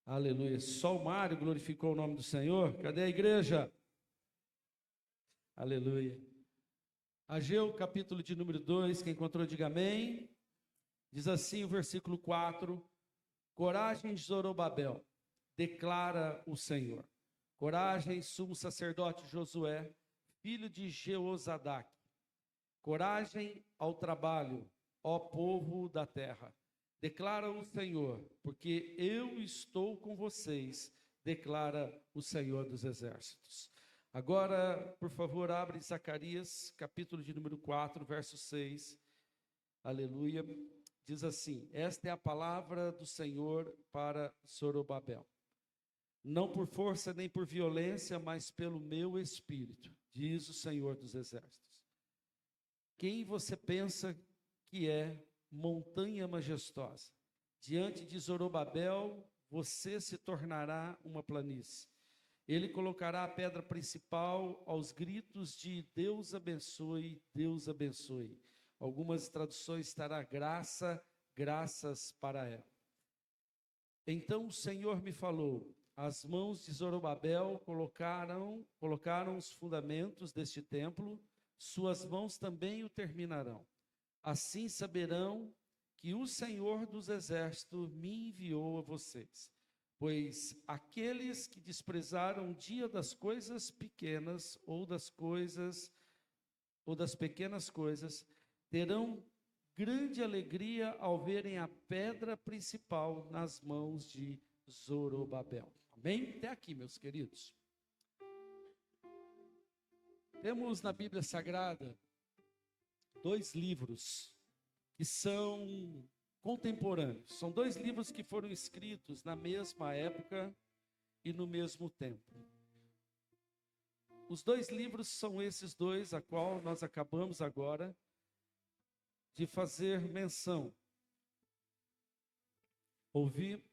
Aleluia. Só o Mário glorificou o nome do Senhor. Cadê a igreja? Aleluia. Ageu, capítulo de número 2, quem encontrou, diga amém. Diz assim o versículo 4: Coragem, Zorobabel, declara o Senhor. Coragem, sumo sacerdote Josué, filho de Jeozadaque. Coragem ao trabalho, ó povo da terra. Declara o Senhor, porque eu estou com vocês, declara o Senhor dos exércitos. Agora, por favor, abre Zacarias, capítulo de número 4, verso 6. Aleluia. Diz assim: esta é a palavra do Senhor para Zorobabel. Não por força nem por violência, mas pelo meu espírito, diz o Senhor dos exércitos. Quem você pensa que é montanha majestosa? Diante de Zorobabel, você se tornará uma planície. Ele colocará a pedra principal aos gritos de Deus abençoe, Deus abençoe. Algumas traduções estará graças para ela. Então o Senhor me falou: as mãos de Zorobabel colocaram os fundamentos deste templo, suas mãos também o terminarão. Assim saberão que o Senhor dos exércitos me enviou a vocês. Pois aqueles que desprezaram o dia das coisas pequenas ou das pequenas coisas, terão grande alegria ao verem a pedra principal nas mãos de Zorobabel. Amém? Até aqui, meus queridos. Temos na Bíblia Sagrada 2 livros que são contemporâneos. São 2 livros que foram escritos na mesma época e no mesmo tempo. Os 2 livros são esses 2 a qual nós acabamos agora de fazer menção.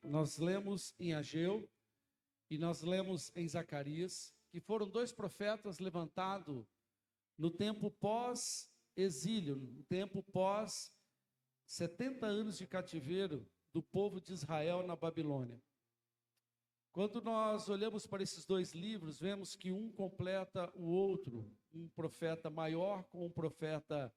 Nós lemos em Ageu e nós lemos em Zacarias, que foram 2 profetas levantados no tempo pós-exílio, no tempo pós 70 anos de cativeiro do povo de Israel na Babilônia. Quando nós olhamos para esses 2 livros, vemos que um completa o outro, um profeta maior com um profeta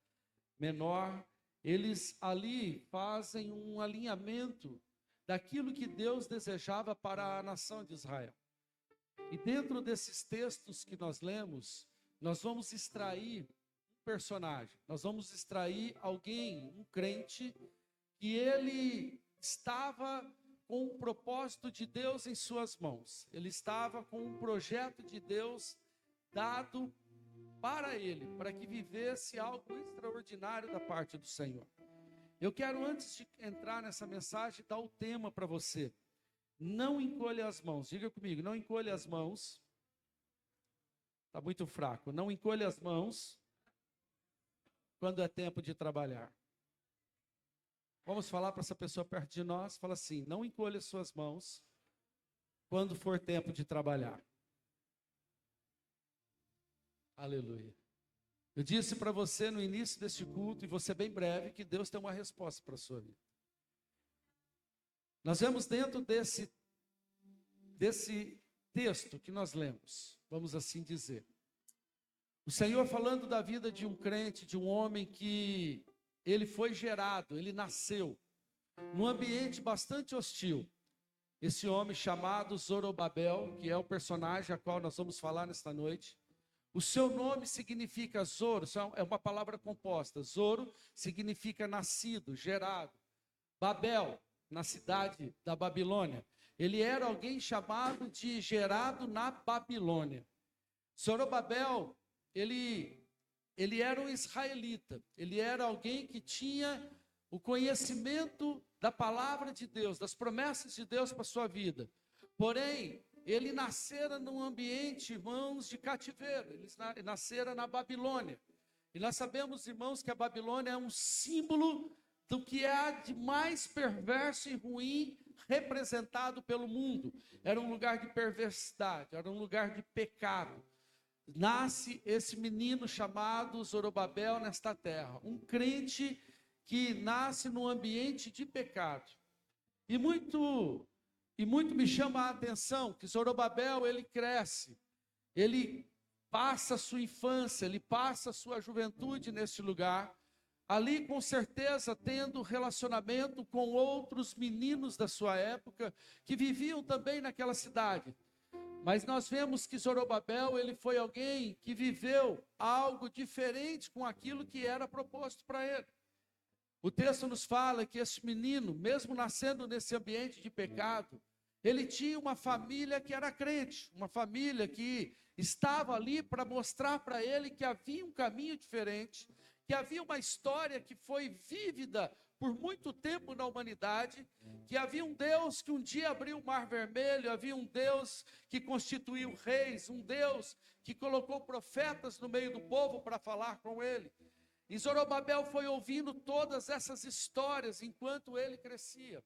menor. Eles ali fazem um alinhamento daquilo que Deus desejava para a nação de Israel. E dentro desses textos que nós lemos, nós vamos extrair um personagem, nós vamos extrair alguém, um crente, que ele estava com o propósito de Deus em suas mãos. Ele estava com um projeto de Deus dado para ele, para que vivesse algo extraordinário da parte do Senhor. Eu quero, antes de entrar nessa mensagem, dar o tema para você. Não encolha as mãos. Diga comigo, não encolha as mãos. Está muito fraco. Não encolha as mãos quando é tempo de trabalhar. Vamos falar para essa pessoa perto de nós. Fala assim: não encolha suas mãos quando for tempo de trabalhar. Aleluia. Eu disse para você no início deste culto, e vou ser bem breve, que Deus tem uma resposta para a sua vida. Nós vemos dentro desse texto que nós lemos, vamos assim dizer, o Senhor falando da vida de um crente, de um homem que ele foi gerado, ele nasceu num ambiente bastante hostil. Esse homem chamado Zorobabel, que é o personagem a qual nós vamos falar nesta noite. O seu nome significa Zoro, é uma palavra composta. Zoro significa nascido, gerado. Babel, na cidade da Babilônia. Ele era alguém chamado de gerado na Babilônia. Zorobabel, ele era um israelita. Ele era alguém que tinha o conhecimento da palavra de Deus, das promessas de Deus para a sua vida. Porém, ele nascera num ambiente, irmãos, de cativeiro. Ele nascera na Babilônia. E nós sabemos, irmãos, que a Babilônia é um símbolo do que há de mais perverso e ruim representado pelo mundo. Era um lugar de perversidade, era um lugar de pecado. Nasce esse menino chamado Zorobabel nesta terra. Um crente que nasce num ambiente de pecado. E muito E muito me chama a atenção que Zorobabel, ele cresce, ele passa a sua infância, ele passa a sua juventude nesse lugar, ali com certeza tendo relacionamento com outros meninos da sua época, que viviam também naquela cidade. Mas nós vemos que Zorobabel, ele foi alguém que viveu algo diferente com aquilo que era proposto para ele. O texto nos fala que esse menino, mesmo nascendo nesse ambiente de pecado, ele tinha uma família que era crente, uma família que estava ali para mostrar para ele que havia um caminho diferente, que havia uma história que foi vívida por muito tempo na humanidade, que havia um Deus que um dia abriu o Mar Vermelho, havia um Deus que constituiu reis, um Deus que colocou profetas no meio do povo para falar com ele. E Zorobabel foi ouvindo todas essas histórias enquanto ele crescia.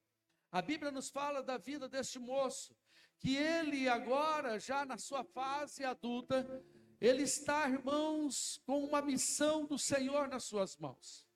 A Bíblia nos fala da vida deste moço, que ele agora, já na sua fase adulta, ele está, irmãos, com uma missão do Senhor nas suas mãos.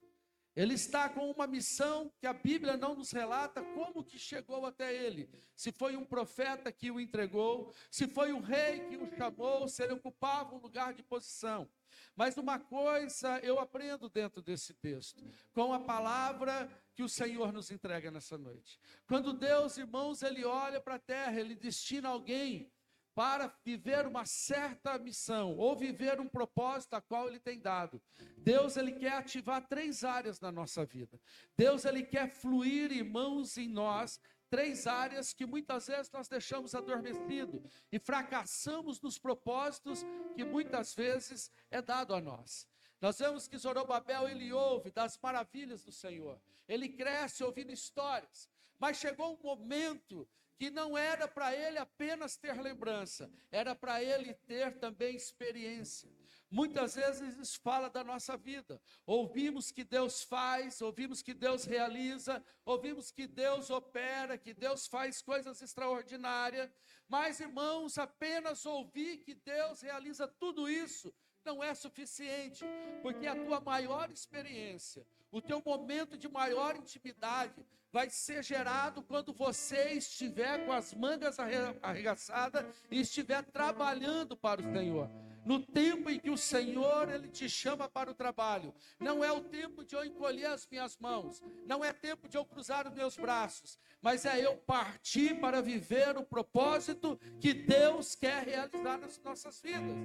Ele está com uma missão que a Bíblia não nos relata como que chegou até ele. Se foi um profeta que o entregou, se foi um rei que o chamou, se ele ocupava um lugar de posição. Mas uma coisa eu aprendo dentro desse texto, com a palavra que o Senhor nos entrega nessa noite. Quando Deus, irmãos, ele olha para a terra, ele destina alguém para viver uma certa missão, ou viver um propósito a qual ele tem dado. Deus, ele quer ativar 3 áreas na nossa vida. Deus, ele quer fluir, irmãos, em nós, 3 áreas que muitas vezes nós deixamos adormecido e fracassamos nos propósitos que muitas vezes é dado a nós. Nós vemos que Zorobabel, ele ouve das maravilhas do Senhor. Ele cresce ouvindo histórias, mas chegou um momento que não era para ele apenas ter lembrança, era para ele ter também experiência. Muitas vezes isso fala da nossa vida. Ouvimos que Deus faz, ouvimos que Deus realiza, ouvimos que Deus opera, que Deus faz coisas extraordinárias. Mas, irmãos, apenas ouvir que Deus realiza tudo isso não é suficiente, porque a tua maior experiência, o teu momento de maior intimidade vai ser gerado quando você estiver com as mangas arregaçadas e estiver trabalhando para o Senhor. No tempo em que o Senhor, ele te chama para o trabalho, não é o tempo de eu encolher as minhas mãos, não é tempo de eu cruzar os meus braços, mas é eu partir para viver o propósito que Deus quer realizar nas nossas vidas.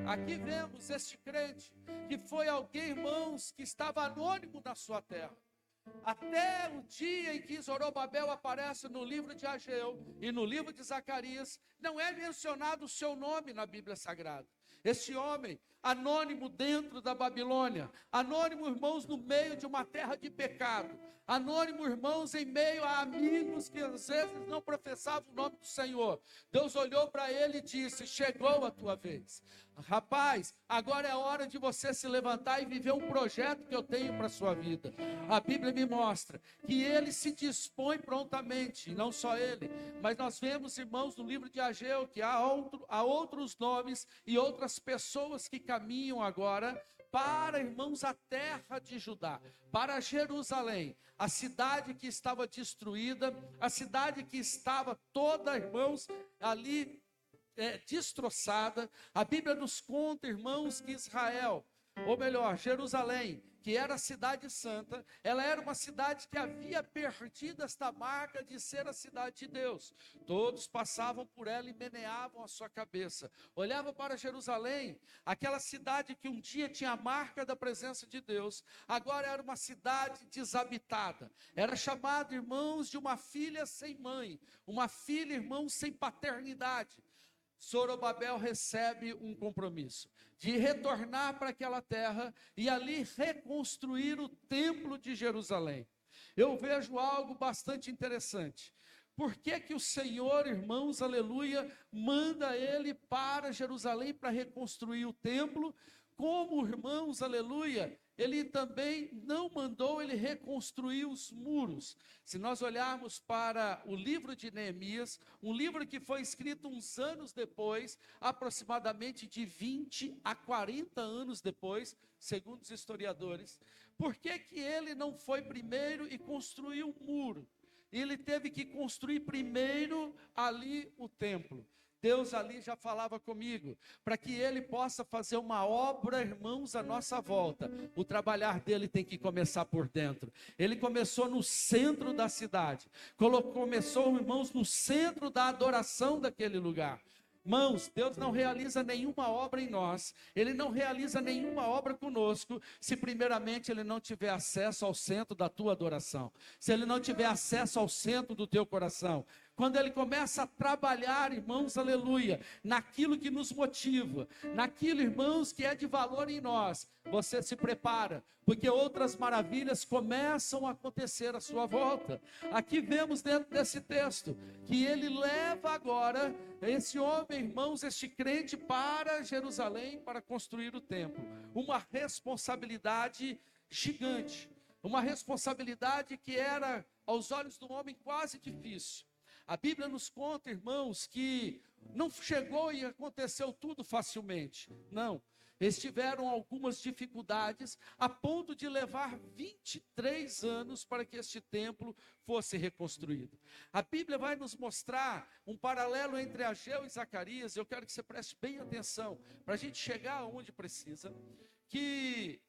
Aqui vemos este crente, que foi alguém, irmãos, que estava anônimo na sua terra. Até o dia em que Zorobabel aparece no livro de Ageu e no livro de Zacarias, não é mencionado o seu nome na Bíblia Sagrada. Este homem, anônimo dentro da Babilônia, anônimo, irmãos, no meio de uma terra de pecado, anônimo, irmãos, em meio a amigos que às vezes não professavam o nome do Senhor. Deus olhou para ele e disse: chegou a tua vez. Rapaz, agora é hora de você se levantar e viver um projeto que eu tenho para a sua vida. A Bíblia me mostra que ele se dispõe prontamente, e não só ele, mas nós vemos, irmãos, no livro de Ageu, que há outros nomes e outras pessoas que caminham agora para, irmãos, a terra de Judá, para Jerusalém, a cidade que estava destruída, a cidade que estava toda, irmãos, ali destroçada. A Bíblia nos conta, irmãos, que Israel, ou melhor, Jerusalém, que era a cidade santa, ela era uma cidade que havia perdido esta marca de ser a cidade de Deus. Todos passavam por ela e meneavam a sua cabeça, olhavam para Jerusalém, aquela cidade que um dia tinha a marca da presença de Deus, agora era uma cidade desabitada, era chamada, irmãos, de uma filha sem mãe, uma filha, irmãos, sem paternidade. Zorobabel recebe um compromisso de retornar para aquela terra e ali reconstruir o templo de Jerusalém. Eu vejo algo bastante interessante. Por que que o Senhor, irmãos, aleluia, manda ele para Jerusalém para reconstruir o templo? Como, irmãos, aleluia, ele também não mandou ele reconstruir os muros. Se nós olharmos para o livro de Neemias, um livro que foi escrito uns anos depois, aproximadamente de 20 a 40 anos depois, segundo os historiadores, por que que ele não foi primeiro e construiu um muro? E ele teve que construir primeiro ali o templo. Deus ali já falava comigo, para que ele possa fazer uma obra, irmãos, à nossa volta. O trabalhar dele tem que começar por dentro. Ele começou no centro da cidade, começou, irmãos, no centro da adoração daquele lugar. Irmãos, Deus não realiza nenhuma obra em nós, Ele não realiza nenhuma obra conosco, se primeiramente Ele não tiver acesso ao centro da tua adoração, se Ele não tiver acesso ao centro do teu coração. Quando Ele começa a trabalhar, irmãos, aleluia, naquilo que nos motiva, naquilo, irmãos, que é de valor em nós, você se prepara, porque outras maravilhas começam a acontecer à sua volta. Aqui vemos dentro desse texto, que ele leva agora esse homem, irmãos, este crente para Jerusalém, para construir o templo. Uma responsabilidade gigante, uma responsabilidade que era, aos olhos do homem, quase difícil. A Bíblia nos conta, irmãos, que não chegou e aconteceu tudo facilmente. Não. Eles tiveram algumas dificuldades, a ponto de levar 23 anos para que este templo fosse reconstruído. A Bíblia vai nos mostrar um paralelo entre Ageu e Zacarias. Eu quero que você preste bem atenção, para a gente chegar aonde precisa, que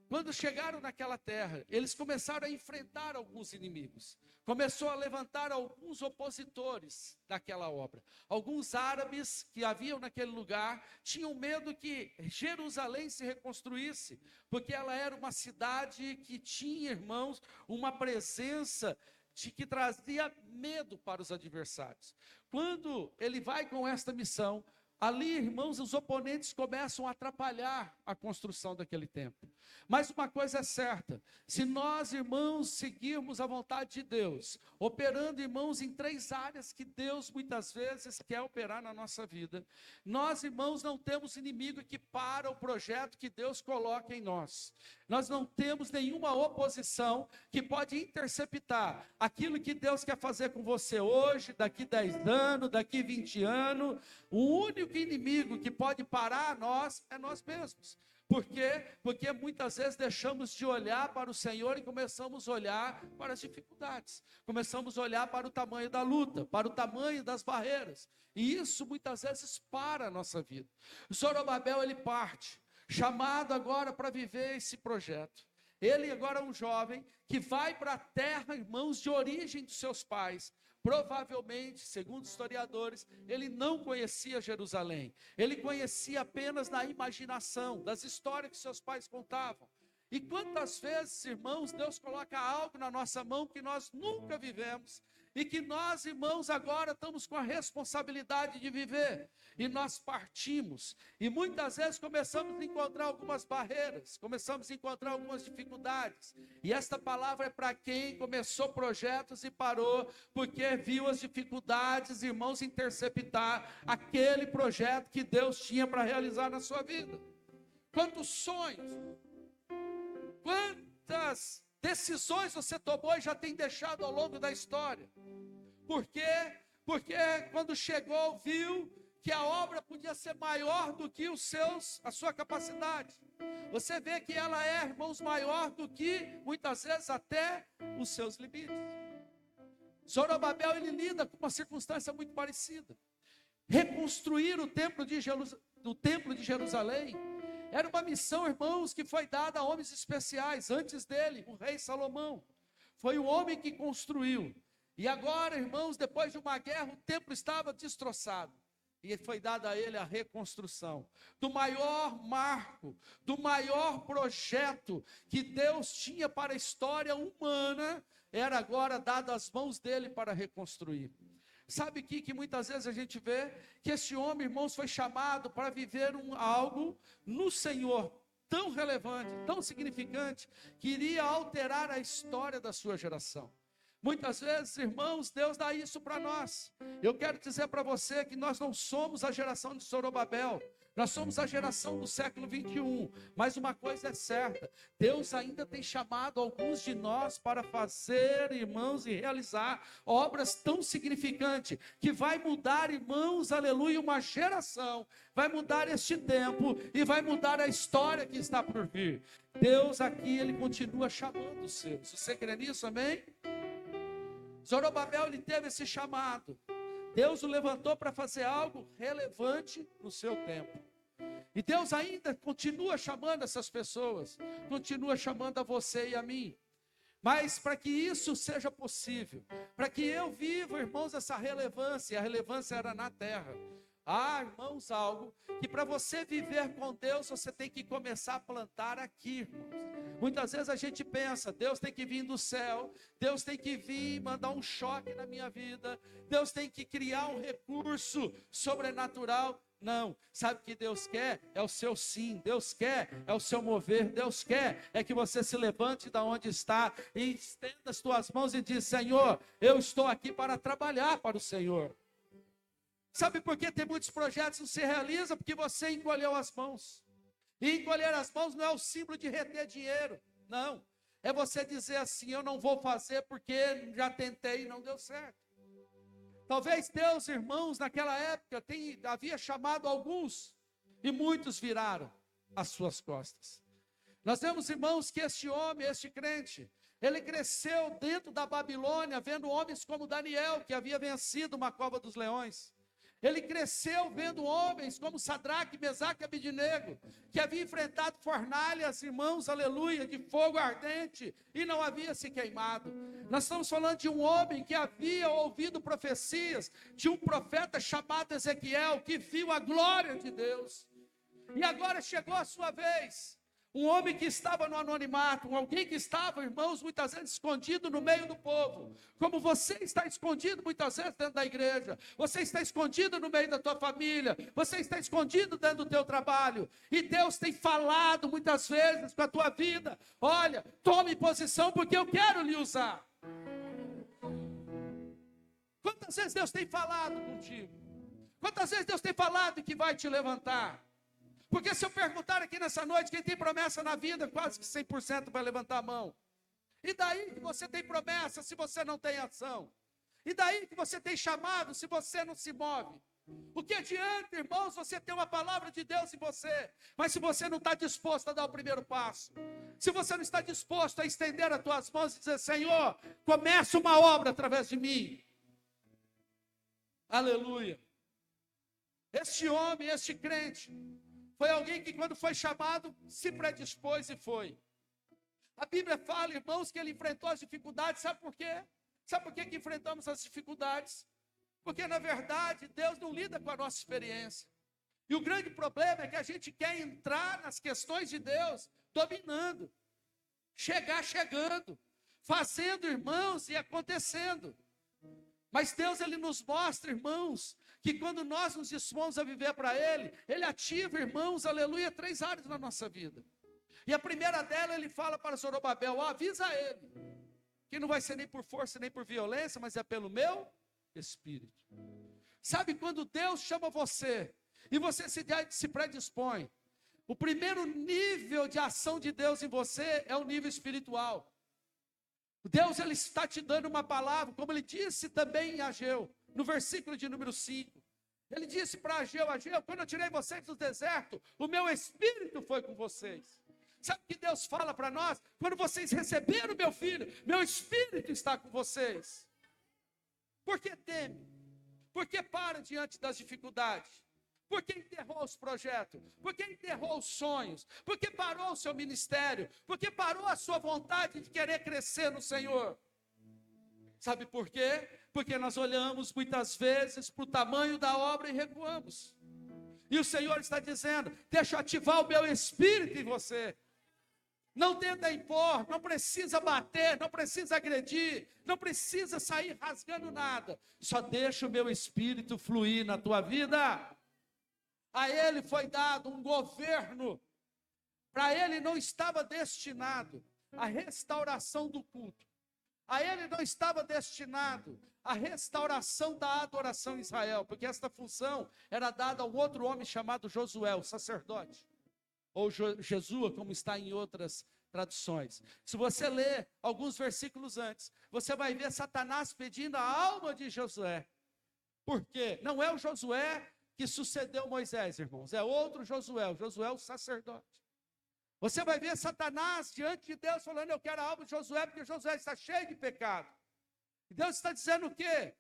quando chegaram naquela terra, eles começaram a enfrentar alguns inimigos. Começou a levantar alguns opositores daquela obra. Alguns árabes que haviam naquele lugar tinham medo que Jerusalém se reconstruísse, porque ela era uma cidade que tinha, irmãos, uma presença que trazia medo para os adversários. Quando ele vai com esta missão, ali, irmãos, os oponentes começam a atrapalhar a construção daquele templo. Mas uma coisa é certa, se nós, irmãos, seguirmos a vontade de Deus, operando, irmãos, em 3 áreas que Deus muitas vezes quer operar na nossa vida, nós, irmãos, não temos inimigo que para o projeto que Deus coloca em nós. Nós não temos nenhuma oposição que pode interceptar aquilo que Deus quer fazer com você hoje, daqui 10 anos, daqui 20 anos. O único inimigo que pode parar nós é nós mesmos. Por quê? Porque muitas vezes deixamos de olhar para o Senhor e começamos a olhar para as dificuldades. Começamos a olhar para o tamanho da luta, para o tamanho das barreiras. E isso muitas vezes para a nossa vida. Zorobabel, ele parte, chamado agora para viver esse projeto. Ele agora é um jovem que vai para a terra, irmãos, de origem dos seus pais. Provavelmente, segundo historiadores, ele não conhecia Jerusalém. Ele conhecia apenas na imaginação, das histórias que seus pais contavam. E quantas vezes, irmãos, Deus coloca algo na nossa mão que nós nunca vivemos, e que nós, irmãos, agora estamos com a responsabilidade de viver. E nós partimos. E muitas vezes começamos a encontrar algumas barreiras, começamos a encontrar algumas dificuldades. E esta palavra é para quem começou projetos e parou, porque viu as dificuldades, irmãos, interceptar aquele projeto que Deus tinha para realizar na sua vida. Quantos sonhos, quantas decisões você tomou e já tem deixado ao longo da história. Por quê? Porque quando chegou, viu que a obra podia ser maior do que a sua capacidade. Você vê que ela é, irmãos, maior do que, muitas vezes, até os seus limites. Zorobabel, ele lida com uma circunstância muito parecida. Reconstruir o templo de Jerusalém era uma missão, irmãos, que foi dada a homens especiais. Antes dele, o rei Salomão foi o homem que construiu. E agora, irmãos, depois de uma guerra, o templo estava destroçado. E foi dada a ele a reconstrução do maior marco, do maior projeto que Deus tinha para a história humana, era agora dado às mãos dele para reconstruir. Sabe que muitas vezes a gente vê que esse homem, irmãos, foi chamado para viver algo no Senhor tão relevante, tão significante, que iria alterar a história da sua geração. Muitas vezes, irmãos, Deus dá isso para nós. Eu quero dizer para você que nós não somos a geração de Zorobabel, nós somos a geração do século 21, mas uma coisa é certa, Deus ainda tem chamado alguns de nós para fazer, irmãos, e realizar obras tão significantes, que vai mudar, irmãos, aleluia, uma geração, vai mudar este tempo, e vai mudar a história que está por vir. Deus aqui, Ele continua chamando os seus. Você crê nisso, amém? Zorobabel, ele teve esse chamado. Deus o levantou para fazer algo relevante no seu tempo. E Deus ainda continua chamando essas pessoas, continua chamando a você e a mim. Mas para que isso seja possível, para que eu viva, irmãos, essa relevância, a relevância era na terra. Irmãos, algo que para você viver com Deus, você tem que começar a plantar aqui, irmãos. Muitas vezes a gente pensa, Deus tem que vir do céu, Deus tem que vir mandar um choque na minha vida, Deus tem que criar um recurso sobrenatural. Não, sabe o que Deus quer? É o seu sim, Deus quer, é o seu mover, Deus quer, é que você se levante da onde está e estenda as tuas mãos e diz, Senhor, eu estou aqui para trabalhar para o Senhor. Sabe por que tem muitos projetos que não se realizam? Porque você encolheu as mãos. E encolher as mãos não é o símbolo de reter dinheiro, não. É você dizer assim, eu não vou fazer porque já tentei e não deu certo. Talvez Deus, irmãos, naquela época havia chamado alguns e muitos viraram as suas costas. Nós vemos, irmãos, que este homem, este crente, ele cresceu dentro da Babilônia, vendo homens como Daniel, que havia vencido uma cova dos leões. Ele cresceu vendo homens como Sadraque, Mesaque e Abednego, que havia enfrentado fornalhas, irmãos, aleluia, de fogo ardente, e não havia se queimado. Nós estamos falando de um homem que havia ouvido profecias, de um profeta chamado Ezequiel, que viu a glória de Deus. E agora chegou a sua vez. Um homem que estava no anonimato, alguém que estava, irmãos, muitas vezes escondido no meio do povo. Como você está escondido muitas vezes dentro da igreja. Você está escondido no meio da tua família. Você está escondido dentro do teu trabalho. E Deus tem falado muitas vezes com a tua vida. Olha, tome posição porque eu quero lhe usar. Quantas vezes Deus tem falado contigo? Quantas vezes Deus tem falado que vai te levantar? Porque se eu perguntar aqui nessa noite, quem tem promessa na vida, quase que 100% vai levantar a mão. E daí que você tem promessa, se você não tem ação? E daí que você tem chamado, se você não se move? O que adianta, irmãos, você ter uma palavra de Deus em você, mas se você não está disposto a dar o primeiro passo, se você não está disposto a estender as tuas mãos e dizer, Senhor, começa uma obra através de mim. Aleluia. Este homem, este crente, foi alguém que quando foi chamado, se predispôs e foi. A Bíblia fala, irmãos, que ele enfrentou as dificuldades, sabe por quê? Sabe por quê que enfrentamos as dificuldades? Porque na verdade, Deus não lida com a nossa experiência. E o grande problema é que a gente quer entrar nas questões de Deus, dominando, chegar chegando, fazendo, irmãos, e acontecendo. Mas Deus, ele nos mostra, irmãos, que quando nós nos dispomos a viver para Ele, Ele ativa, irmãos, aleluia, 3 áreas na nossa vida. E a primeira dela, Ele fala para Zorobabel, avisa ele, que não vai ser nem por força, nem por violência, mas é pelo meu Espírito. Sabe quando Deus chama você, e você se predispõe, o primeiro nível de ação de Deus em você é o nível espiritual. Deus, ele está te dando uma palavra, como ele disse também em Ageu, no versículo de número 5. Ele disse para Ageu, quando eu tirei vocês do deserto, o meu Espírito foi com vocês. Sabe o que Deus fala para nós? Quando vocês receberam o meu filho, meu Espírito está com vocês. Por que teme? Por que para diante das dificuldades? Por que enterrou os projetos? Por que enterrou os sonhos? Por que parou o seu ministério? Por que parou a sua vontade de querer crescer no Senhor? Sabe por quê? Porque nós olhamos muitas vezes para o tamanho da obra e recuamos. E o Senhor está dizendo, deixa eu ativar o meu Espírito em você. Não tenta impor, não precisa bater, não precisa agredir, não precisa sair rasgando nada. Só deixa o meu Espírito fluir na tua vida. A ele foi dado um governo, para ele não estava destinado a restauração do culto, a ele não estava destinado a restauração da adoração em Israel, porque esta função era dada a um outro homem chamado Josué, o sacerdote, ou Jesua, como está em outras traduções. Se você ler alguns versículos antes, você vai ver Satanás pedindo a alma de Josué. Por quê? Não é o Josué que sucedeu Moisés, irmãos, é outro Josué, o Josué o sacerdote. Você vai ver Satanás diante de Deus falando, eu quero a alma de Josué, porque Josué está cheio de pecado. Deus está dizendo o quê?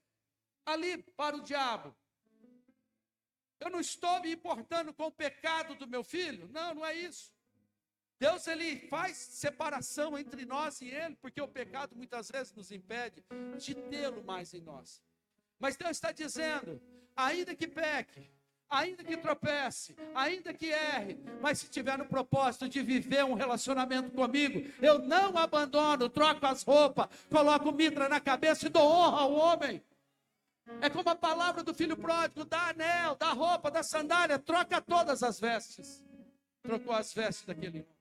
Ali para o diabo: eu não estou me importando com o pecado do meu filho. Não, não é isso. Deus, ele faz separação entre nós e ele, porque o pecado muitas vezes nos impede de tê-lo mais em nós. Mas Deus está dizendo: ainda que peque, ainda que tropece, ainda que erre, mas se tiver no propósito de viver um relacionamento comigo, eu não abandono, troco as roupas, coloco mitra na cabeça e dou honra ao homem. É como a palavra do filho pródigo: dá anel, dá roupa, dá sandália, troca todas as vestes. Trocou as vestes daquele homem.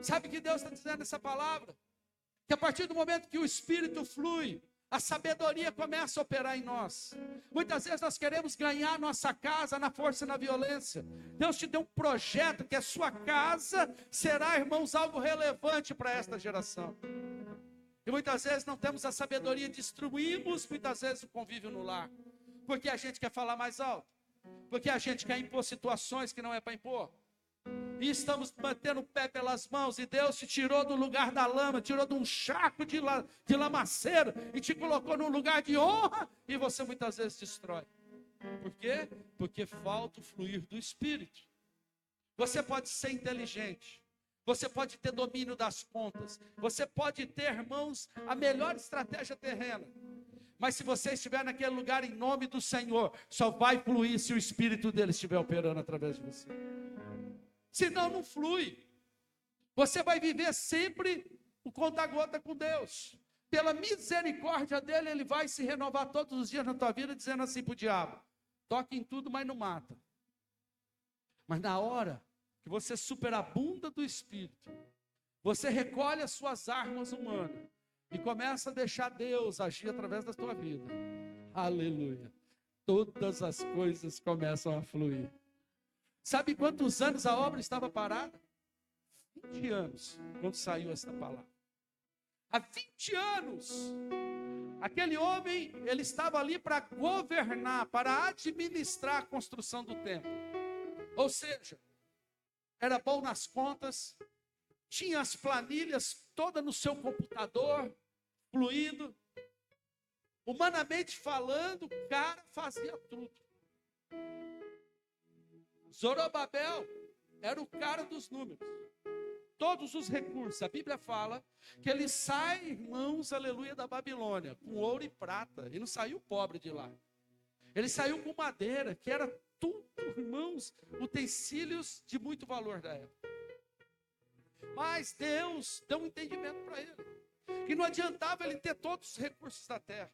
Sabe o que Deus está dizendo nessa palavra? Que a partir do momento que o Espírito flui, a sabedoria começa a operar em nós. Muitas vezes nós queremos ganhar nossa casa na força e na violência. Deus te deu um projeto que a sua casa será, irmãos, algo relevante para esta geração. E muitas vezes não temos a sabedoria, destruímos muitas vezes o convívio no lar. Porque a gente quer falar mais alto. Porque a gente quer impor situações que não é para impor. E estamos batendo o pé pelas mãos, e Deus te tirou do lugar da lama, tirou de um charco de lamaceiro e te colocou num lugar de honra, e você muitas vezes destrói. Por quê? Porque falta o fluir do Espírito. Você pode ser inteligente, você pode ter domínio das contas, você pode ter, irmãos, a melhor estratégia terrena, mas se você estiver naquele lugar em nome do Senhor, só vai fluir se o Espírito dele estiver operando através de você. Senão não flui. Você vai viver sempre o conta-gota com Deus. Pela misericórdia dele, ele vai se renovar todos os dias na tua vida, dizendo assim para o diabo: toque em tudo, mas não mata. Mas na hora que você superabunda do Espírito, você recolhe as suas armas humanas e começa a deixar Deus agir através da tua vida. Aleluia. Todas as coisas começam a fluir. Sabe quantos anos a obra estava parada? 20 anos, quando saiu esta palavra. Há 20 anos, aquele homem, ele estava ali para governar, para administrar a construção do templo. Ou seja, era bom nas contas, tinha as planilhas todas no seu computador, fluindo. Humanamente falando, o cara fazia tudo. Zorobabel era o cara dos números, todos os recursos. A Bíblia fala que ele sai, irmãos, aleluia, da Babilônia, com ouro e prata. Ele não saiu pobre de lá. Ele saiu com madeira, que era tudo, irmãos, utensílios de muito valor da época. Mas Deus deu um entendimento para ele, que não adiantava ele ter todos os recursos da terra,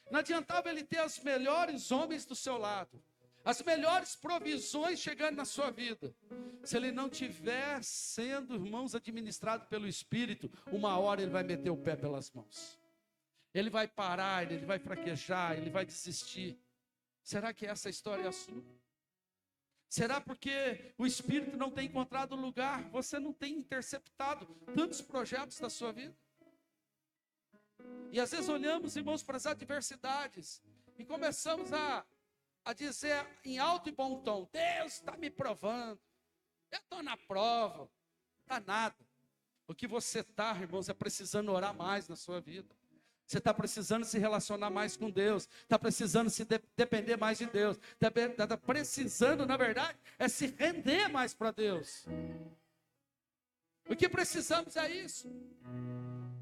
não adiantava ele ter os melhores homens do seu lado, as melhores provisões chegando na sua vida, se ele não estiver sendo, irmãos, administrado pelo Espírito. Uma hora ele vai meter o pé pelas mãos, ele vai parar, ele vai fraquejar, ele vai desistir. Será que essa história é a sua? Será porque o Espírito não tem encontrado lugar? Você não tem interceptado tantos projetos da sua vida? E às vezes olhamos, irmãos, para as adversidades e começamos a dizer em alto e bom tom: Deus está me provando, eu estou na prova. Não está nada. O que você está, irmãos, é precisando orar mais na sua vida. Você está precisando se relacionar mais com Deus, está precisando se depender mais de Deus, está precisando, na verdade, é se render mais para Deus. O que precisamos é isso.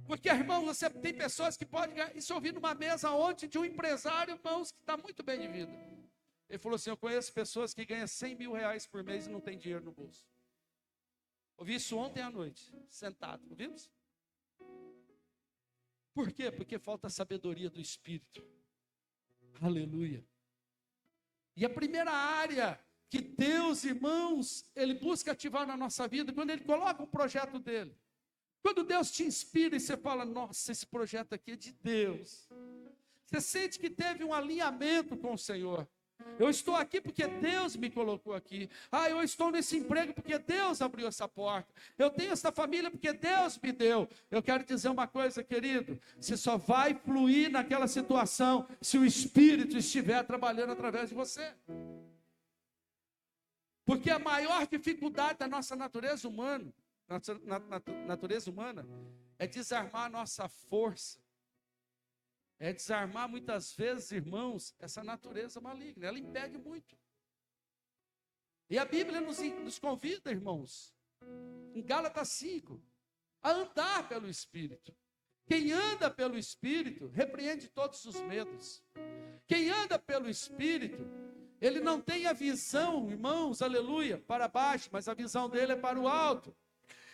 Porque, irmão, você tem pessoas que podem ganhar. Isso eu ouvi numa mesa ontem de um empresário, irmãos, que está muito bem de vida. Ele falou assim: eu conheço pessoas que ganham 100 mil reais por mês e não tem dinheiro no bolso. Ouvi isso ontem à noite, sentado, ouvimos? Por quê? Porque falta a sabedoria do Espírito. Aleluia. E a primeira área que Deus, irmãos, Ele busca ativar na nossa vida, quando Ele coloca um projeto dEle. Quando Deus te inspira e você fala: nossa, esse projeto aqui é de Deus. Você sente que teve um alinhamento com o Senhor. Eu estou aqui porque Deus me colocou aqui. Eu estou nesse emprego porque Deus abriu essa porta. Eu tenho essa família porque Deus me deu. Eu quero dizer uma coisa, querido: você só vai fluir naquela situação se o Espírito estiver trabalhando através de você. Porque a maior dificuldade da nossa natureza humana, é desarmar a nossa força é desarmar muitas vezes, irmãos, essa natureza maligna. Ela impede muito. E a Bíblia nos convida, irmãos, em Gálatas 5, a andar pelo Espírito. Quem anda pelo Espírito, repreende todos os medos. Quem anda pelo Espírito, ele não tem a visão, irmãos, aleluia, para baixo, mas a visão dele é para o alto.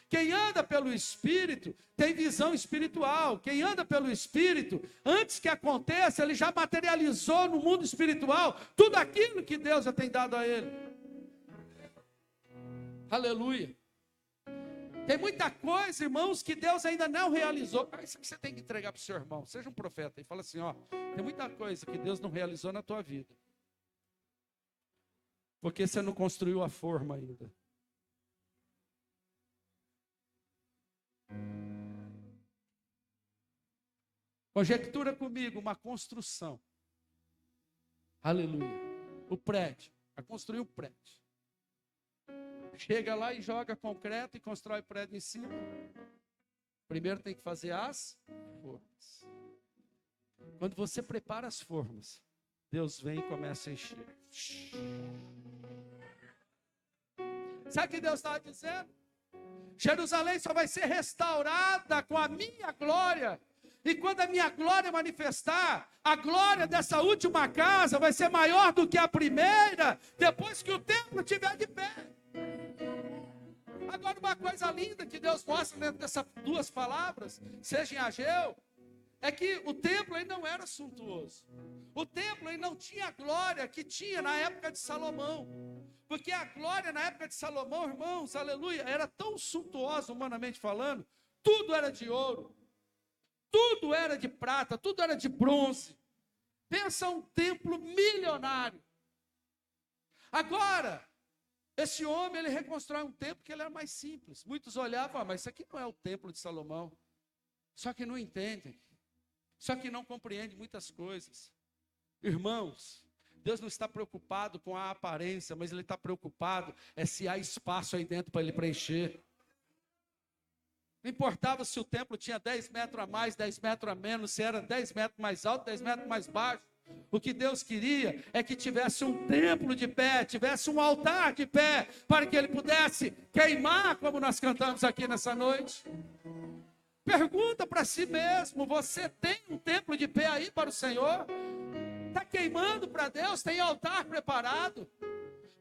Quem anda pelo Espírito, tem visão espiritual. Quem anda pelo Espírito, antes que aconteça, ele já materializou no mundo espiritual tudo aquilo que Deus já tem dado a ele. Aleluia. Tem muita coisa, irmãos, que Deus ainda não realizou. Isso que você tem que entregar para o seu irmão. Seja um profeta e fala assim, ó, tem muita coisa que Deus não realizou na tua vida. Porque você não construiu a forma ainda. Conjectura comigo uma construção. Aleluia. O prédio. A construir um prédio. Chega lá e joga concreto e constrói o prédio em cima. Primeiro tem que fazer as formas. Quando você prepara as formas, Deus vem e começa a encher. Sabe o que Deus estava dizendo? Jerusalém só vai ser restaurada com a minha glória. E quando a minha glória manifestar, a glória dessa última casa vai ser maior do que a primeira, depois que o templo estiver de pé. Agora, uma coisa linda que Deus mostra dentro dessas duas palavras, seja em Ageu, é que o templo aí não era suntuoso. O templo aí não tinha a glória que tinha na época de Salomão. Porque a glória na época de Salomão, irmãos, aleluia, era tão suntuosa, humanamente falando, tudo era de ouro, tudo era de prata, tudo era de bronze. Pensa um templo milionário. Agora, esse homem, ele reconstrói um templo que ele era mais simples. Muitos olhavam, mas isso aqui não é o templo de Salomão. Só que não entendem. Só que não compreendem muitas coisas. Irmãos, Deus não está preocupado com a aparência, mas Ele está preocupado se há espaço aí dentro para Ele preencher. Não importava se o templo tinha 10 metros a mais, 10 metros a menos, se era 10 metros mais alto, 10 metros mais baixo. O que Deus queria é que tivesse um templo de pé, tivesse um altar de pé, para que Ele pudesse queimar, como nós cantamos aqui nessa noite. Pergunta para si mesmo, você tem um templo de pé aí para o Senhor? Está queimando para Deus? Tem altar preparado?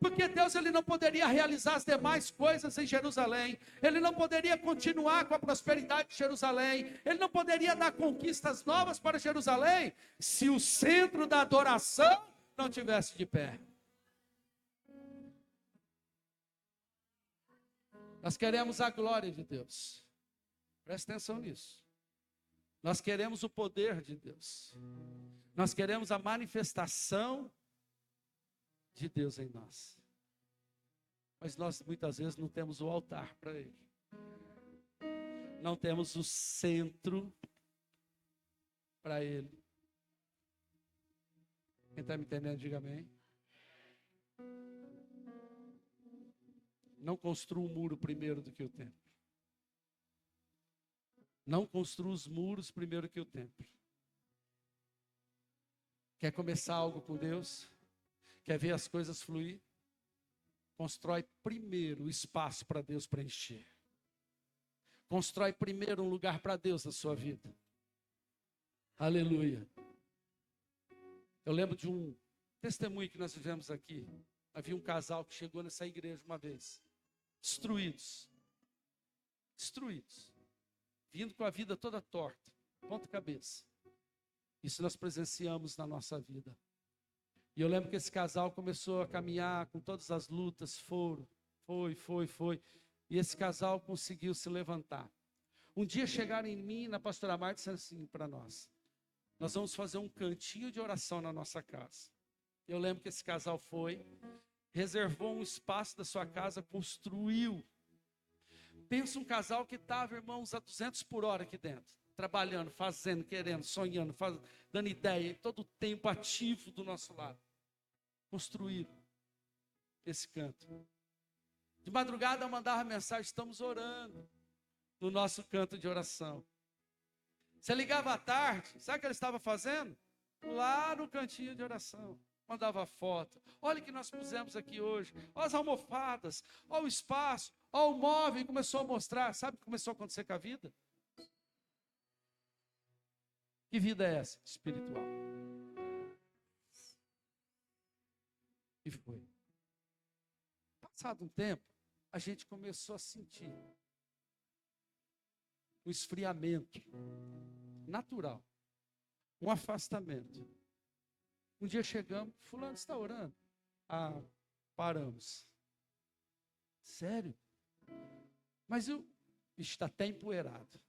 Porque Deus, ele não poderia realizar as demais coisas em Jerusalém. Ele não poderia continuar com a prosperidade de Jerusalém. Ele não poderia dar conquistas novas para Jerusalém se o centro da adoração não tivesse de pé. Nós queremos a glória de Deus. Presta atenção nisso. Nós queremos o poder de Deus. Nós queremos a manifestação de Deus em nós. Mas nós muitas vezes não temos o altar para Ele. Não temos o centro para Ele. Quem está me entendendo, diga amém. Não construa um muro primeiro do que o templo. Não construa os muros primeiro que o templo. Quer começar algo com Deus? Quer ver as coisas fluir? Constrói primeiro o espaço para Deus preencher. Constrói primeiro um lugar para Deus na sua vida. Aleluia. Eu lembro de um testemunho que nós vivemos aqui. Havia um casal que chegou nessa igreja uma vez. Destruídos. Vindo com a vida toda torta. Ponta cabeça. Isso nós presenciamos na nossa vida. E eu lembro que esse casal começou a caminhar com todas as lutas, foi. E esse casal conseguiu se levantar. Um dia chegaram em mim, na pastora Marta, dizendo assim para nós: nós vamos fazer um cantinho de oração na nossa casa. Eu lembro que esse casal foi, reservou um espaço da sua casa, construiu. Pensa um casal que estava, irmãos, a 200 por hora aqui dentro. Trabalhando, fazendo, querendo, sonhando, dando ideia, todo o tempo ativo do nosso lado. Construíram esse canto. De madrugada eu mandava mensagem: estamos orando no nosso canto de oração. Você ligava à tarde, sabe o que ele estava fazendo? Lá no cantinho de oração. Mandava foto. Olha o que nós pusemos aqui hoje. Olha as almofadas. Olha o espaço. Olha o móvel. E começou a mostrar. Sabe o que começou a acontecer com a vida? Que vida é essa? Espiritual. E foi. Passado um tempo, a gente começou a sentir um esfriamento natural. Um afastamento. Um dia chegamos, fulano está orando. Ah, paramos. Sério? Mas está até empoeirado.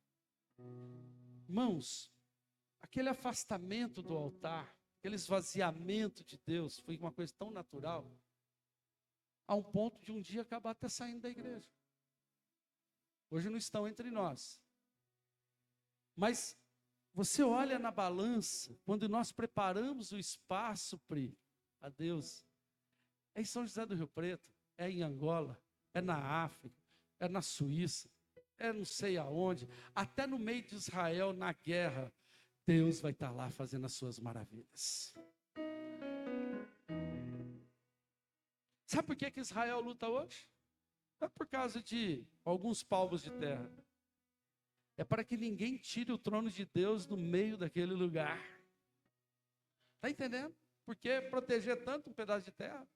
Irmãos, aquele afastamento do altar, aquele esvaziamento de Deus, foi uma coisa tão natural, a um ponto de um dia acabar até saindo da igreja. Hoje não estão entre nós. Mas você olha na balança, quando nós preparamos o espaço, Pri, a Deus, é em São José do Rio Preto, é em Angola, é na África, é na Suíça, é não sei aonde, até no meio de Israel, na guerra, Deus vai estar lá fazendo as suas maravilhas. Sabe por que Israel luta hoje? Não é por causa de alguns palmos de terra. É para que ninguém tire o trono de Deus do meio daquele lugar. Está entendendo? Por que proteger tanto um pedaço de terra?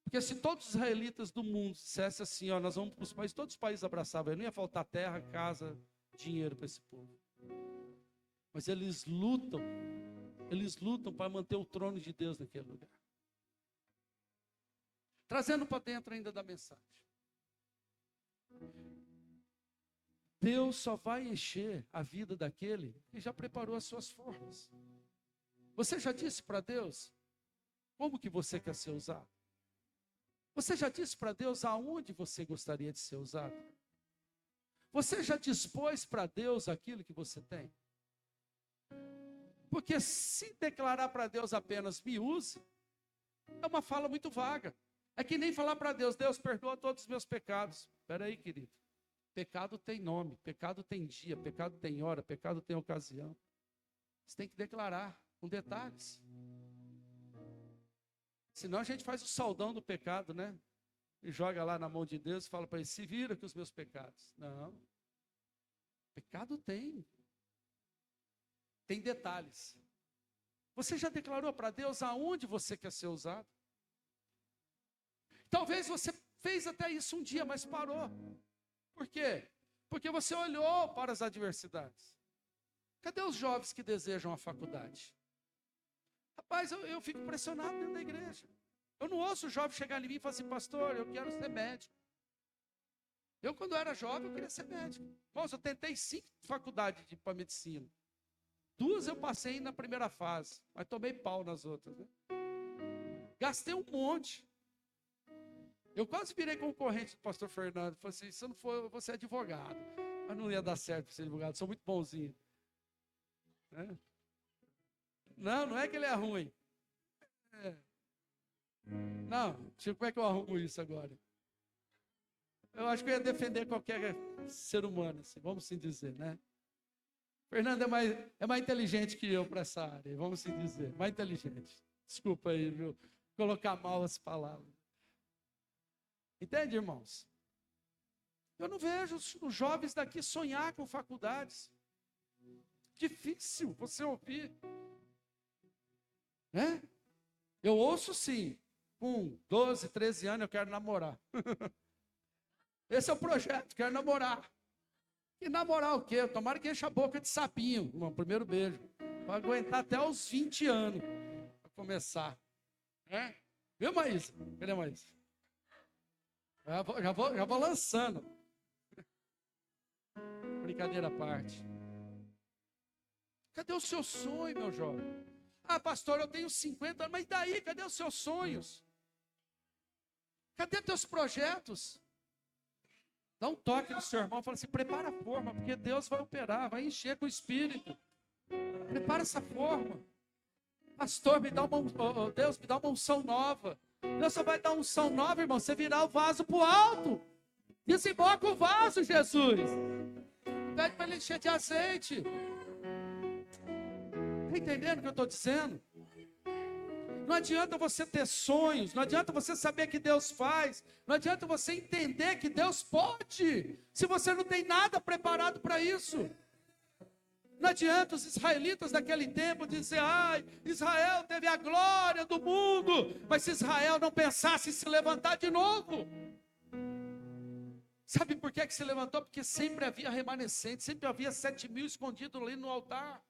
Porque se todos os israelitas do mundo dissessem assim, ó, nós vamos para os países, todos os países abraçavam, não ia faltar terra, casa, dinheiro para esse povo. Mas eles lutam para manter o trono de Deus naquele lugar. Trazendo para dentro ainda da mensagem. Deus só vai encher a vida daquele que já preparou as suas formas. Você já disse para Deus como que você quer ser usado? Você já disse para Deus aonde você gostaria de ser usado? Você já dispôs para Deus aquilo que você tem? Porque se declarar para Deus apenas me use, é uma fala muito vaga. É que nem falar para Deus, Deus perdoa todos os meus pecados. Espera aí, querido. Pecado tem nome, pecado tem dia, pecado tem hora, pecado tem ocasião. Você tem que declarar com detalhes. Senão a gente faz o saldão do pecado, né? E joga lá na mão de Deus e fala para ele, se vira com os meus pecados. Não. Pecado tem detalhes. Você já declarou para Deus aonde você quer ser usado? Talvez você fez até isso um dia, mas parou. Por quê? Porque você olhou para as adversidades. Cadê os jovens que desejam a faculdade? Rapaz, eu fico pressionado dentro da igreja. Eu não ouço o jovem chegar em mim e falar assim, pastor, eu quero ser médico. Eu, quando era jovem, eu queria ser médico. Nossa, eu tentei 5 faculdades para medicina. 2 eu passei na primeira fase, mas tomei pau nas outras. Né? Gastei um monte. Eu quase virei concorrente do pastor Fernando. Falei assim, se eu não for, eu vou ser advogado. Mas não ia dar certo para ser advogado, sou muito bonzinho. Né? Não é que ele é ruim. Não, tipo, como é que eu arrumo isso agora? Eu acho que eu ia defender qualquer ser humano, assim, vamos assim dizer, né? Fernando é mais inteligente que eu para essa área, vamos assim dizer, mais inteligente. Desculpa aí, viu? Colocar mal as palavras. Entende, irmãos? Eu não vejo os jovens daqui sonhar com faculdades. Difícil você ouvir. Né? Eu ouço sim. Com 12, 13 anos eu quero namorar. Esse é o projeto, quero namorar. E namorar o quê? Tomara que encha a boca de sapinho. No primeiro beijo. Para aguentar até os 20 anos. Para começar. É? Viu, Maísa? Cadê a Maísa? Já vou lançando. Brincadeira à parte. Cadê o seu sonho, meu jovem? Ah, pastor, eu tenho 50 anos, mas daí? Cadê os seus sonhos? Cadê teus projetos? Dá um toque no seu irmão, fala assim, prepara a forma, porque Deus vai operar, vai encher com o Espírito. Prepara essa forma. Pastor, Deus me dá uma unção nova. Deus só vai dar uma unção nova, irmão, você virar o vaso para o alto. Desemboca o vaso, Jesus. Pede para ele encher de azeite. Está entendendo o que eu estou dizendo? Não adianta você ter sonhos, não adianta você saber que Deus faz, não adianta você entender que Deus pode, se você não tem nada preparado para isso. Não adianta os israelitas daquele tempo dizer, ai, Israel teve a glória do mundo, mas se Israel não pensasse em se levantar de novo. Sabe por que se levantou? Porque sempre havia remanescente, sempre havia 7.000 escondidos ali no altar.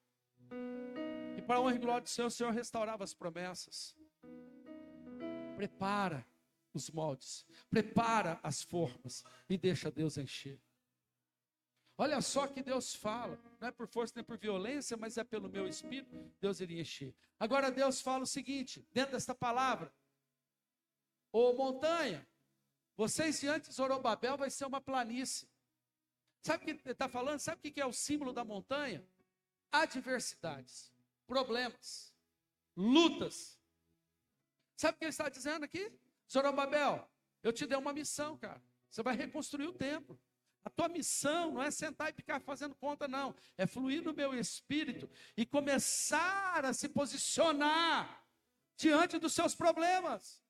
E para a honra e glória do Senhor, o Senhor restaurava as promessas. Prepara os moldes, prepara as formas e deixa Deus encher. Olha só que Deus fala, não é por força nem por violência, mas é pelo meu espírito, Deus iria encher. Agora Deus fala o seguinte, dentro desta palavra: ô montanha, vocês diante de Zorobabel vai ser uma planície. Sabe o que ele está falando? Sabe o que é o símbolo da montanha? Adversidades, problemas, lutas. Sabe o que ele está dizendo aqui? Zorobabel, eu te dei uma missão, cara. Você vai reconstruir o templo. A tua missão não é sentar e ficar fazendo conta, não. É fluir no meu espírito e começar a se posicionar diante dos seus problemas.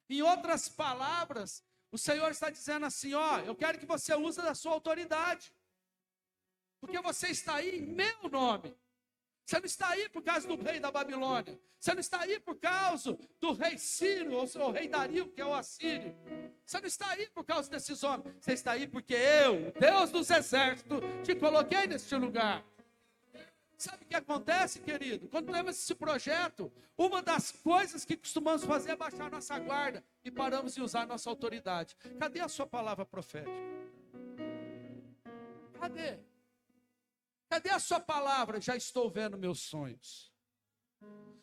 Em outras palavras, o Senhor está dizendo assim, ó, eu quero que você use da sua autoridade. Porque você está aí em meu nome. Você não está aí por causa do rei da Babilônia. Você não está aí por causa do rei Ciro, ou o rei Dario, que é o assírio. Você não está aí por causa desses homens. Você está aí porque eu, Deus dos exércitos, te coloquei neste lugar. Sabe o que acontece, querido? Quando temos esse projeto, uma das coisas que costumamos fazer é baixar nossa guarda e paramos de usar nossa autoridade. Cadê a sua palavra profética? Cadê? Cadê a sua palavra? Já estou vendo meus sonhos.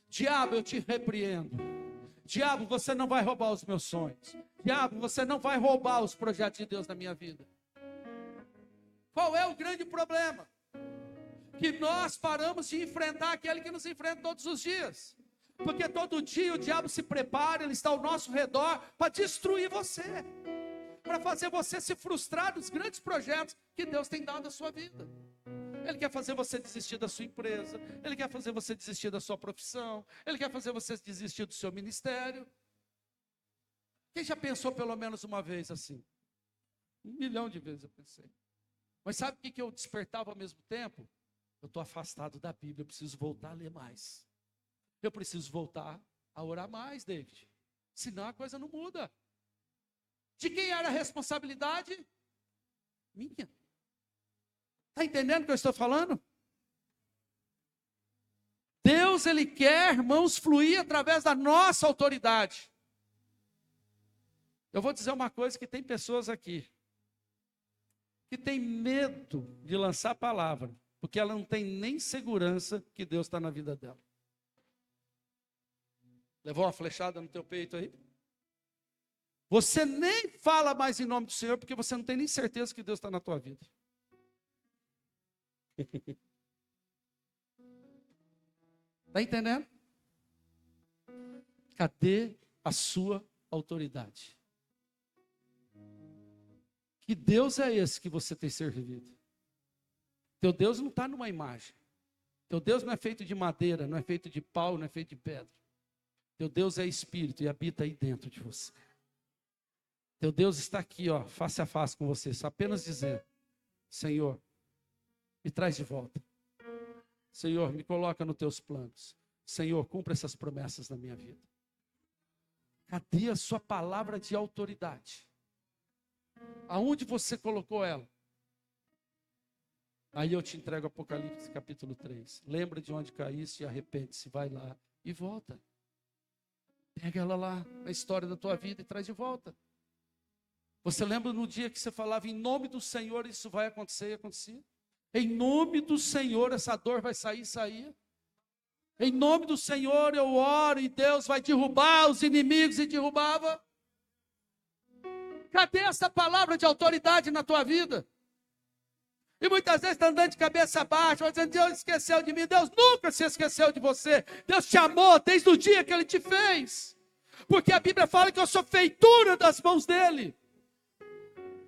Diabo, eu te repreendo. Diabo, você não vai roubar os meus sonhos. Diabo, você não vai roubar os projetos de Deus na minha vida. Qual é o grande problema? Que nós paramos de enfrentar aquele que nos enfrenta todos os dias. Porque todo dia o diabo se prepara, ele está ao nosso redor para destruir você. Para fazer você se frustrar dos grandes projetos que Deus tem dado à sua vida. Ele quer fazer você desistir da sua empresa. Ele quer fazer você desistir da sua profissão. Ele quer fazer você desistir do seu ministério. Quem já pensou pelo menos uma vez assim? 1 milhão de vezes eu pensei. Mas sabe o que eu despertava ao mesmo tempo? Eu estou afastado da Bíblia, eu preciso voltar a ler mais. Eu preciso voltar a orar mais, David. Senão a coisa não muda. De quem era a responsabilidade? Minha. Está entendendo o que eu estou falando? Deus, Ele quer, irmãos, fluir através da nossa autoridade. Eu vou dizer uma coisa, que tem pessoas aqui que tem medo de lançar a palavra, porque ela não tem nem segurança que Deus está na vida dela. Levou uma flechada no teu peito aí? Você nem fala mais em nome do Senhor, porque você não tem nem certeza que Deus está na tua vida. Está entendendo? Cadê a sua autoridade? Que Deus é esse que você tem servido? Teu Deus não está numa imagem. Teu Deus não é feito de madeira, não é feito de pau, não é feito de pedra. Teu Deus é espírito e habita aí dentro de você. Teu Deus está aqui, ó, face a face com você, só apenas dizendo: Senhor, me traz de volta. Senhor, me coloca nos teus planos. Senhor, cumpra essas promessas na minha vida. Cadê a sua palavra de autoridade? Aonde você colocou ela? Aí eu te entrego Apocalipse capítulo 3. Lembra de onde caíste e arrepende-se. Vai lá e volta. Pega ela lá na história da tua vida e traz de volta. Você lembra no dia que você falava em nome do Senhor, isso vai acontecer e acontecia? Em nome do Senhor, essa dor vai sair, saía. Em nome do Senhor eu oro e Deus vai derrubar os inimigos e derrubava. Cadê essa palavra de autoridade na tua vida? E muitas vezes está andando de cabeça baixa, dizendo: Deus esqueceu de mim. Deus nunca se esqueceu de você. Deus te amou desde o dia que Ele te fez. Porque a Bíblia fala que eu sou feitura das mãos dEle.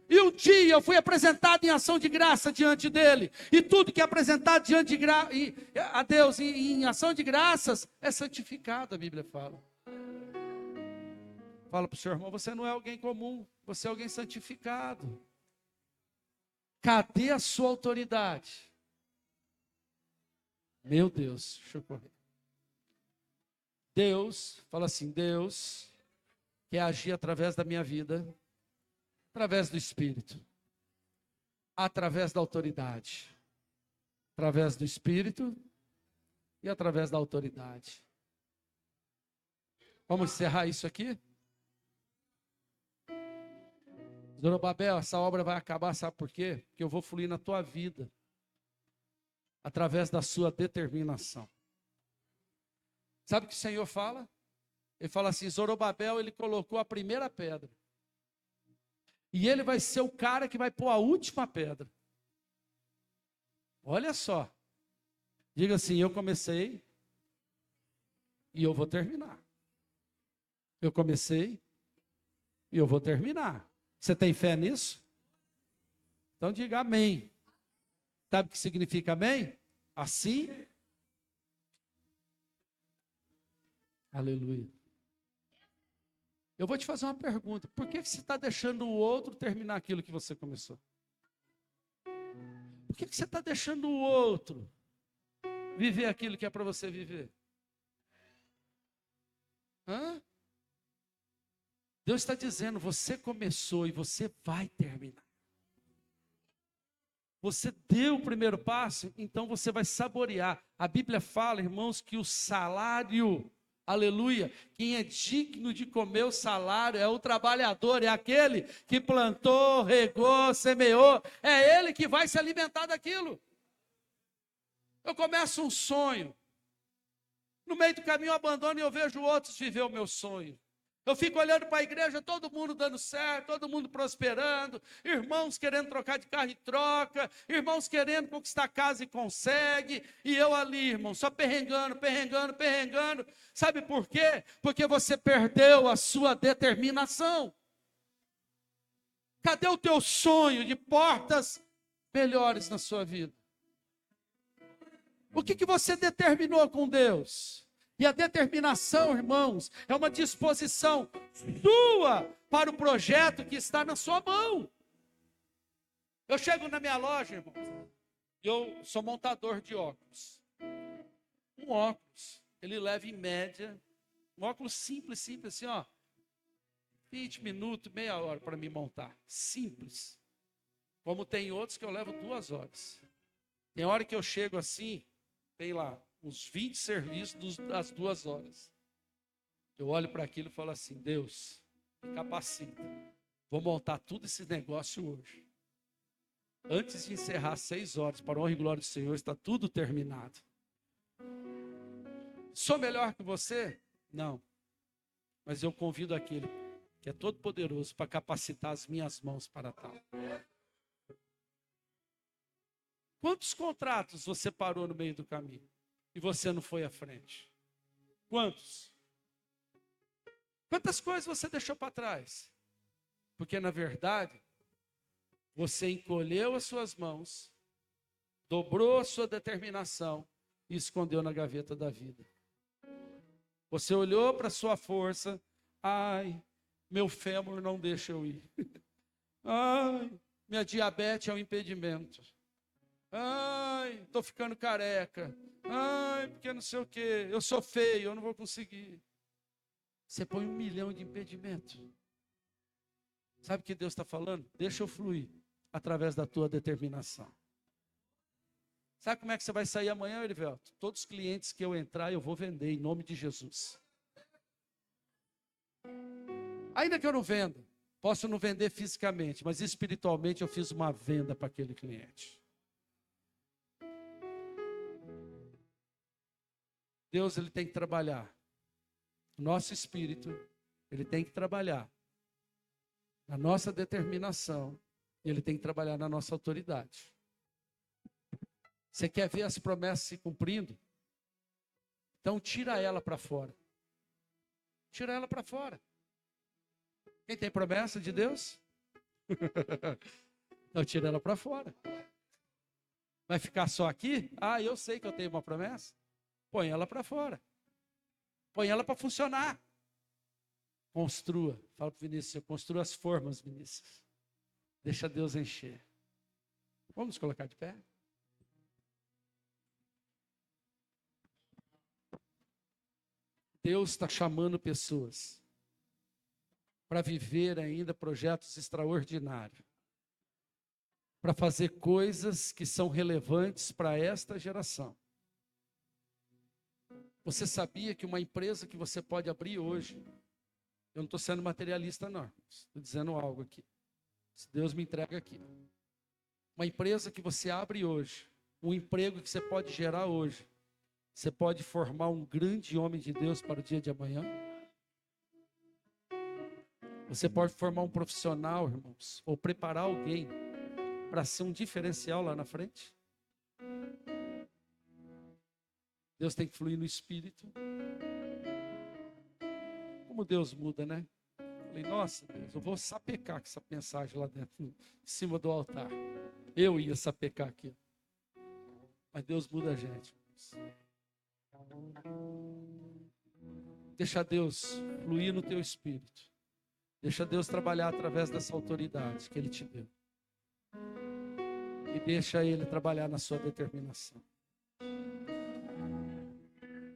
E um dia eu fui apresentado em ação de graça diante dele. E tudo que é apresentado diante de a Deus em ação de graças é santificado, a Bíblia fala. Fala para o seu irmão, você não é alguém comum, você é alguém santificado. Cadê a sua autoridade? Meu Deus, deixa eu correr. Deus, fala assim, Deus quer agir através da minha vida, através do Espírito, através da autoridade, através do Espírito e através da autoridade. Vamos encerrar isso aqui? Zorobabel, essa obra vai acabar, sabe por quê? Porque eu vou fluir na tua vida, através da sua determinação. Sabe o que o Senhor fala? Ele fala assim, Zorobabel, ele colocou a primeira pedra. E ele vai ser o cara que vai pôr a última pedra. Olha só. Diga assim, eu comecei e eu vou terminar. Eu comecei e eu vou terminar. Você tem fé nisso? Então diga amém. Sabe o que significa amém? Assim. Aleluia. Eu vou te fazer uma pergunta. Por que você está deixando o outro terminar aquilo que você começou? Por que você está deixando o outro viver aquilo que é para você viver? Hã? Deus está dizendo, você começou e você vai terminar. Você deu o primeiro passo, então você vai saborear. A Bíblia fala, irmãos, que o salário, aleluia, quem é digno de comer o salário é o trabalhador, é aquele que plantou, regou, semeou, é ele que vai se alimentar daquilo. Eu começo um sonho, no meio do caminho eu abandono e eu vejo outros viver o meu sonho. Eu fico olhando para a igreja, todo mundo dando certo, todo mundo prosperando, irmãos querendo trocar de carro e troca, irmãos querendo conquistar casa e consegue, e eu ali, irmão, só perrengando. Sabe por quê? Porque você perdeu a sua determinação. Cadê o teu sonho de portas melhores na sua vida? O que você determinou com Deus? E a determinação, irmãos, é uma disposição sua para o projeto que está na sua mão. Eu chego na minha loja, irmãos, e eu sou montador de óculos. Um óculos, ele leva em média, um óculos simples assim, ó, 20 minutos, meia hora para me montar. Simples. Como tem outros que eu levo 2 horas. Tem hora que eu chego assim, tem lá uns 20 serviços das 2 horas. Eu olho para aquilo e falo assim, Deus, me capacita. Vou montar tudo esse negócio hoje. Antes de encerrar 6 horas, para a honra e glória do Senhor, está tudo terminado. Sou melhor que você? Não. Mas eu convido aquele que é todo poderoso para capacitar as minhas mãos para tal. Quantos contratos você parou no meio do caminho? E você não foi à frente? Quantos? Quantas coisas você deixou para trás? Porque na verdade, você encolheu as suas mãos, dobrou a sua determinação e escondeu na gaveta da vida. Você olhou para a sua força, ai, meu fêmur não deixa eu ir. Ai, minha diabetes é um impedimento. Ai, estou ficando careca. Ai, porque não sei o quê. Eu sou feio, eu não vou conseguir. Você põe 1 milhão de impedimentos. Sabe o que Deus está falando? Deixa eu fluir através da tua determinação. Sabe como é que você vai sair amanhã, Erivelto? Todos os clientes que eu entrar, eu vou vender em nome de Jesus. Ainda que eu não venda, posso não vender fisicamente, mas espiritualmente eu fiz uma venda para aquele cliente. Deus, ele tem que trabalhar. O nosso espírito, ele tem que trabalhar na nossa determinação. E ele tem que trabalhar na nossa autoridade. Você quer ver as promessas se cumprindo? Então tira ela para fora. Tira ela para fora. Quem tem promessa de Deus? Então tira ela para fora. Vai ficar só aqui? Ah, eu sei que eu tenho uma promessa. Põe ela para fora. Põe ela para funcionar. Construa. Fala para o Vinícius, construa as formas, Vinícius. Deixa Deus encher. Vamos colocar de pé? Deus está chamando pessoas para viver ainda projetos extraordinários, para fazer coisas que são relevantes para esta geração. Você sabia que uma empresa que você pode abrir hoje, eu não estou sendo materialista não, estou dizendo algo aqui, se Deus me entrega aqui, uma empresa que você abre hoje, um emprego que você pode gerar hoje, você pode formar um grande homem de Deus para o dia de amanhã. Você pode formar um profissional, irmãos, ou preparar alguém para ser um diferencial lá na frente. Deus tem que fluir no Espírito. Como Deus muda, né? Falei, nossa, Deus, eu vou sapecar com essa mensagem lá dentro, em cima do altar. Eu ia sapecar aqui. Mas Deus muda a gente. Deixa Deus fluir no teu espírito. Deixa Deus trabalhar através dessa autoridade que Ele te deu. E deixa Ele trabalhar na sua determinação.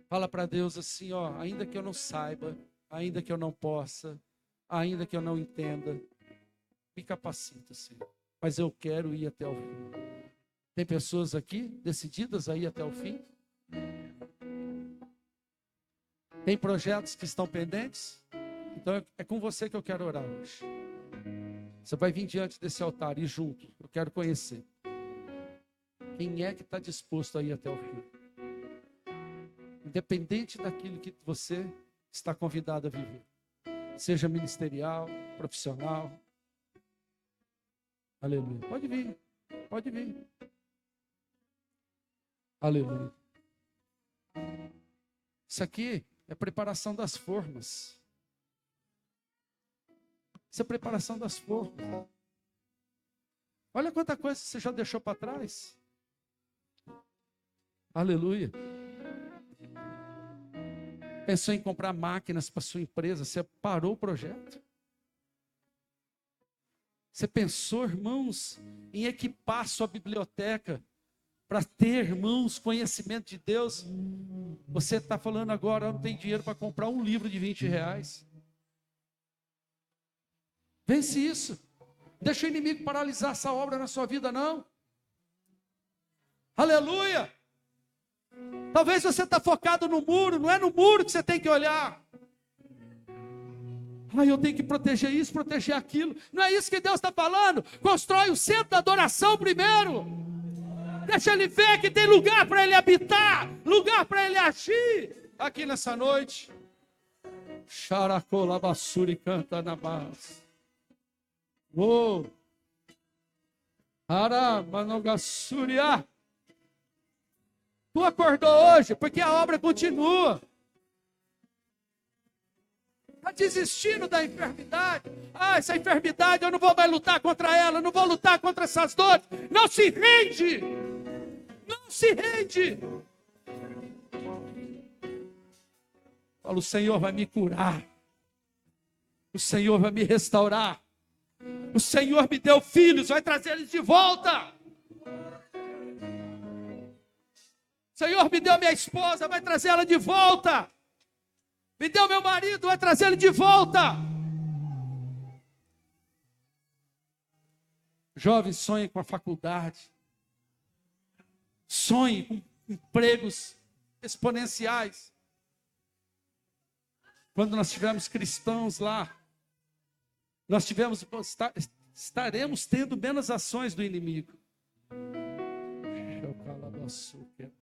Fala para Deus assim, ó, ainda que eu não saiba, ainda que eu não possa, ainda que eu não entenda, me capacita, Senhor. Mas eu quero ir até o fim. Tem pessoas aqui decididas a ir até o fim? Tem projetos que estão pendentes? Então é com você que eu quero orar hoje. Você vai vir diante desse altar e junto, eu quero conhecer. Quem é que está disposto a ir até o fim? Independente daquilo que você está convidado a viver. Seja ministerial, profissional. Aleluia. Pode vir, pode vir. Aleluia. Isso aqui é preparação das formas. Isso é preparação das formas. Olha quanta coisa você já deixou para trás. Aleluia. Pensou em comprar máquinas para sua empresa, você parou o projeto. Você pensou, irmãos, em equipar sua biblioteca para ter, irmãos, conhecimento de Deus. Você está falando agora, eu não tenho dinheiro para comprar um livro de R$20. Vence isso. Deixa o inimigo paralisar essa obra na sua vida, não. Aleluia. Talvez você está focado no muro, não é no muro que você tem que olhar. Eu tenho que proteger isso, proteger aquilo. Não é isso que Deus está falando. Constrói o centro da adoração primeiro. Deixa ele ver que tem lugar para ele habitar, lugar para ele agir. Aqui nessa noite. Xaracolabasuri canta na base. Oh. Aramanogassuria. Tu acordou hoje porque a obra continua. Está desistindo da enfermidade. Essa enfermidade eu não vou mais lutar contra ela, eu não vou lutar contra essas dores. Não se rende. Não se rende. Fala, o Senhor vai me curar. O Senhor vai me restaurar. O Senhor me deu filhos, vai trazer eles de volta. O Senhor me deu minha esposa, vai trazer ela de volta. Me deu meu marido, vai trazer ele de volta. Jovens, sonhem com a faculdade. Sonhem com empregos exponenciais. Quando nós tivermos cristãos lá, estaremos tendo menos ações do inimigo.